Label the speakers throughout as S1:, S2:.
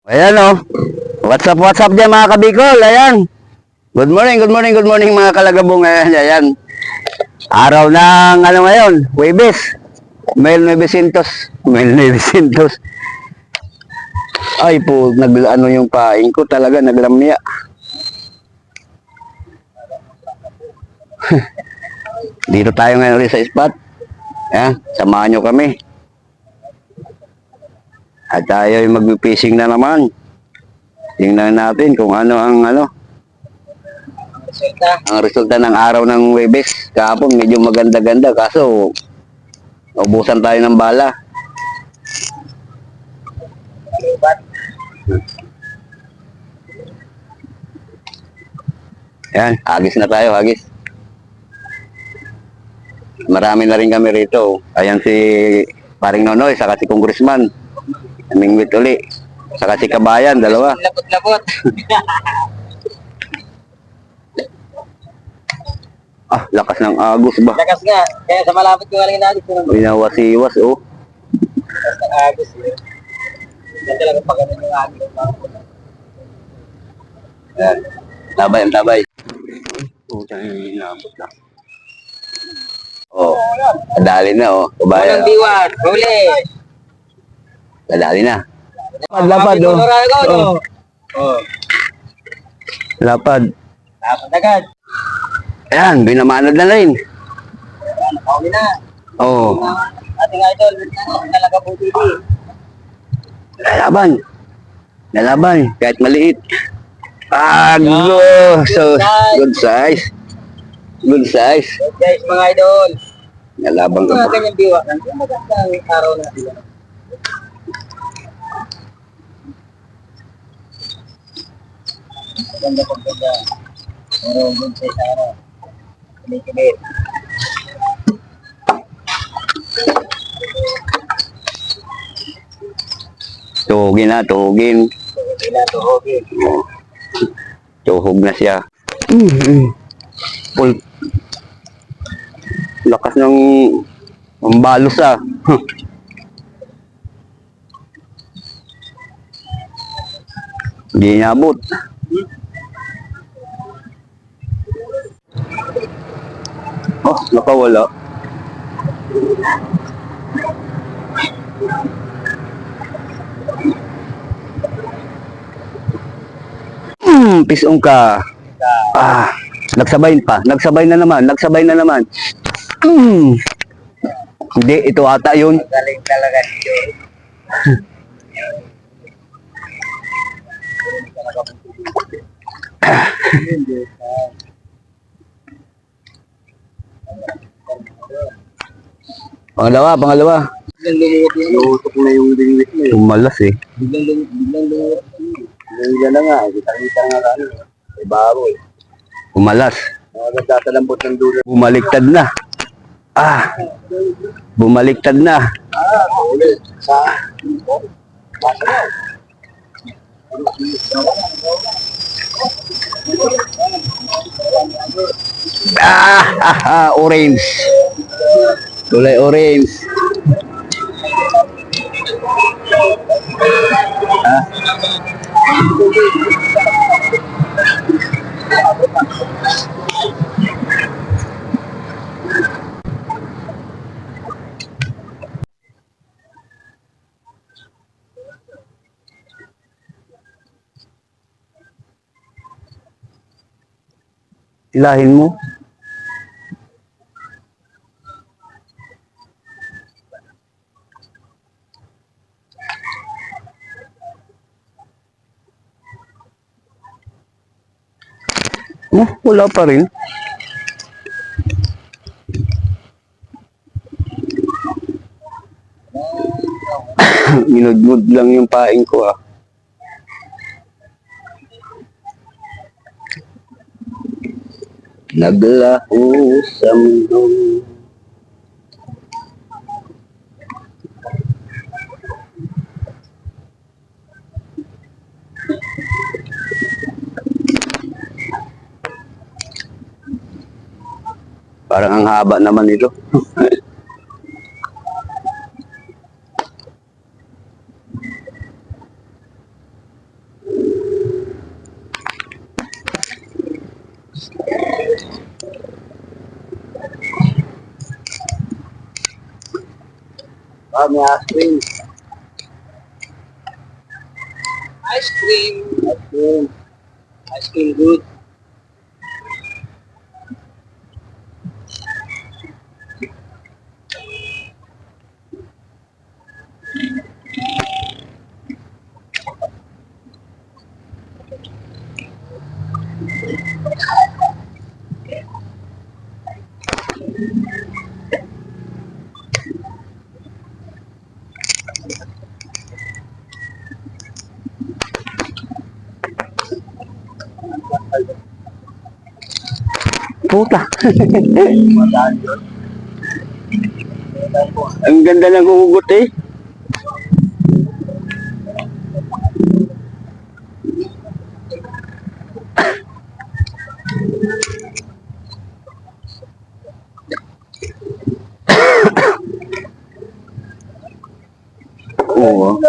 S1: Ayan oh. What's up dyan mga kabikol? Ayan. Good morning, good morning, good morning mga kalagabong. Ayan. Araw ng ano ngayon? Huwebes. Mel 900. Mel 900. Ay po, ano yung paing ko talaga, naglamya. Dito tayo ngayon ulit sa spot. Ayan, samahan nyo kami. At tayo yung mag-fishing na naman. Tingnan natin kung ano ang resulta ng araw ng Huwebes. Kahapon medyo maganda-ganda kaso ubusan tayo ng bala. Ayan, hagis na tayo, hagis. Marami na rin kami rito. Ayan si Paring Nonoy, saka si Congressman. Namingwit uli. Saka si Kabayan, dalawa.
S2: Lapot-lapot.
S1: Ah, lakas ng agos ba?
S2: Lakas nga. Kaya sa malapit ko nga lang inagos.
S1: Binawasiwas, oh.
S2: Lakas ng agos. Yan talaga pag ganun yung agos.
S1: Ayan. Tabay, ang tabay. Oh, dyan inabot lang. Oh, kadali na, oh. Kabayan.
S2: Unang biwan. Huli.
S1: Kadali na. Lapad, oh.
S2: Oh.
S1: Lapad.
S2: Lapad agad.
S1: Ayan, binamanod na rin.
S2: Nakahuli na.
S1: Oh.
S2: Ating idol. Talaga po TV.
S1: Lalaban. Lalaban, kahit maliit. Ah, so, good size. Good size.
S2: Guys, mga idol.
S1: Nalabang ka
S2: Mga
S1: pa.
S2: ganyang biwakan. Yung magandang araw na sila. Maganda pagkanda. Pero good size araw. Kumikibit.
S1: Tuhugin na, tuhugin.
S2: Pinatuhogin.
S1: Oh. Tuhog na siya. Full. Lakas ng balos ah. Hindi niabot. Oh, nakawala. Pisong ka. Ah, nagsabay pa. Nagsabay na naman. Hindi, ito ata yun.
S2: Galing talaga siyo.
S1: Pangalawa.
S2: Biglang lumuot na yung dingwit mo.
S1: Tumalas eh.
S2: Biglang lumuot. Biglang na nga. Kita nga ka. Ibabaw eh.
S1: Tumalas.
S2: Nagtatalambot ng dulo.
S1: Bumaliktad na. Ah, bumaliktad na.
S2: Ulit. Sa...
S1: Orange. Kulay orange. Ah. Ilahin mo. Oh, wala pa rin. Minudmud lang yung paing ko ah. Naglaho sa mundo. Parang ang haba naman ito.
S2: May ice cream.
S3: Ice cream.
S2: Ice cream.
S3: Ice cream good.
S1: Puta.
S2: Madaan yun.
S1: Ang ganda ng hugot eh. Oo.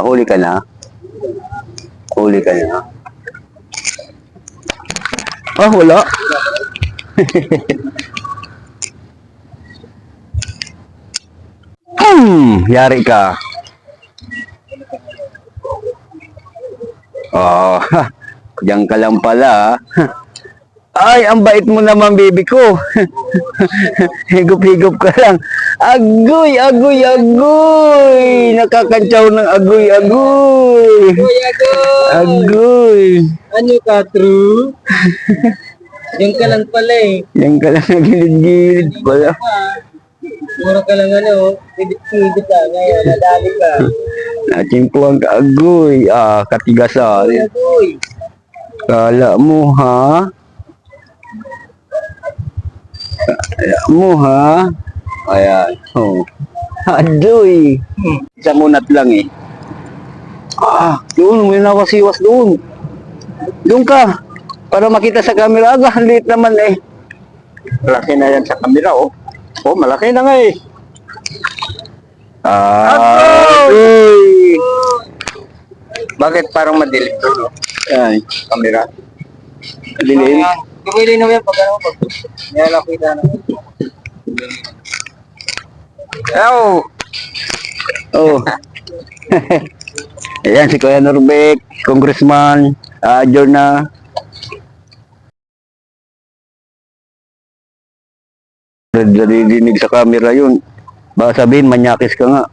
S1: Huli ka na. Huli ka na. Wala. Yari ka. Oh, diyan ka lang pala. Ay, ang bait mo naman, baby ko. Higup-higup ka lang. Agoy, agoy, agoy. Nakakantsaw ng agoy, agoy.
S3: Kuya go!
S1: Agoy.
S3: Ano ka, true? Yung ka lang pala eh.
S1: Yan ka lang na gilid-gilid pala.
S3: Mura ka lang pidit-pidit ka. Ngayon, nadali ka.
S1: Natimpuan ka, agoy. Katigasan.
S3: Kuya boy.
S1: Kala mo, ha? Kala mo, ha? Ayan. Oh. Adoy. Isang unat lang eh. Doon. May nawasiwas doon. Doon ka. Para makita sa camera. Ang liit naman eh.
S2: Malaki na yan sa camera, oh. Oh, malaki na nga eh.
S1: Adoy.
S2: Bakit parang madilim to, no?
S1: Ay.
S2: Camera.
S1: Dilim.
S3: Kumili na yan pag ano pag nilakita na.
S2: Oh!
S1: Oh. Ayan si Kuya Norbek, Congressman, adjourn na. Nadidinig sa camera yun. Baka sabihin, manyakis ka nga.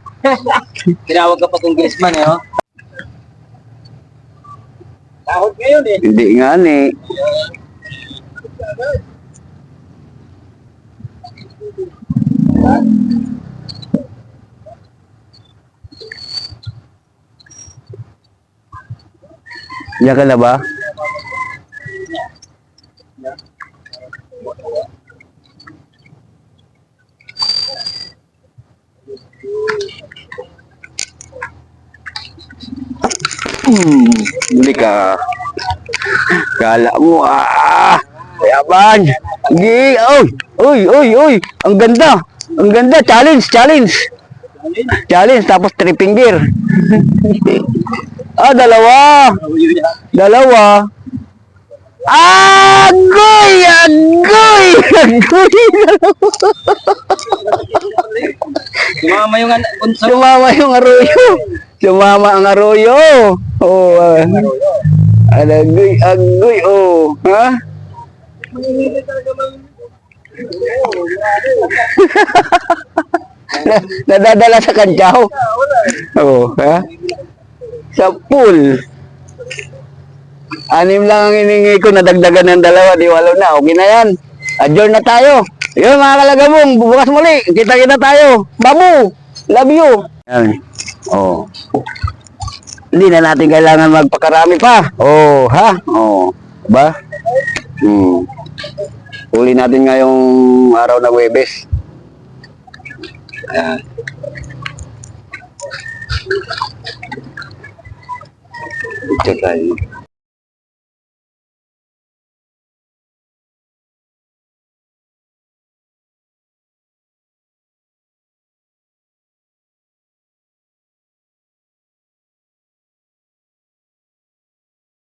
S3: Tinawag ka pa congressman eh, oh. Tahod ngayon eh.
S1: Hindi nga ni. Diyan ka na ba? Hindi ka. Kala mo, yaman. Hindi, oy. Ang ganda. Ang ganda. Challenge. Challenge, tapos three finger. Dalawa. Agoy.
S3: Sumama yung bunso.
S1: Sumama yung arroyo. Sumama ang arroyo. Oh, agoy, oh. Ha? Nadadala sa kantyaw. Oh, ha? Sa pool. 6 lang ang hiningi ko, nadagdagan ng 2, di 8 na. Okay na yan. Adjourn na tayo. Yun mga kalagabong, bukas muli. Kita-kita tayo. Babu, love you. Yan. Oh. Hindi na natin kailangan magpakarami pa. Oh, ha? Oh. Ba? Uli natin ngayong araw na Huwebes. Ayan. Ito tayo.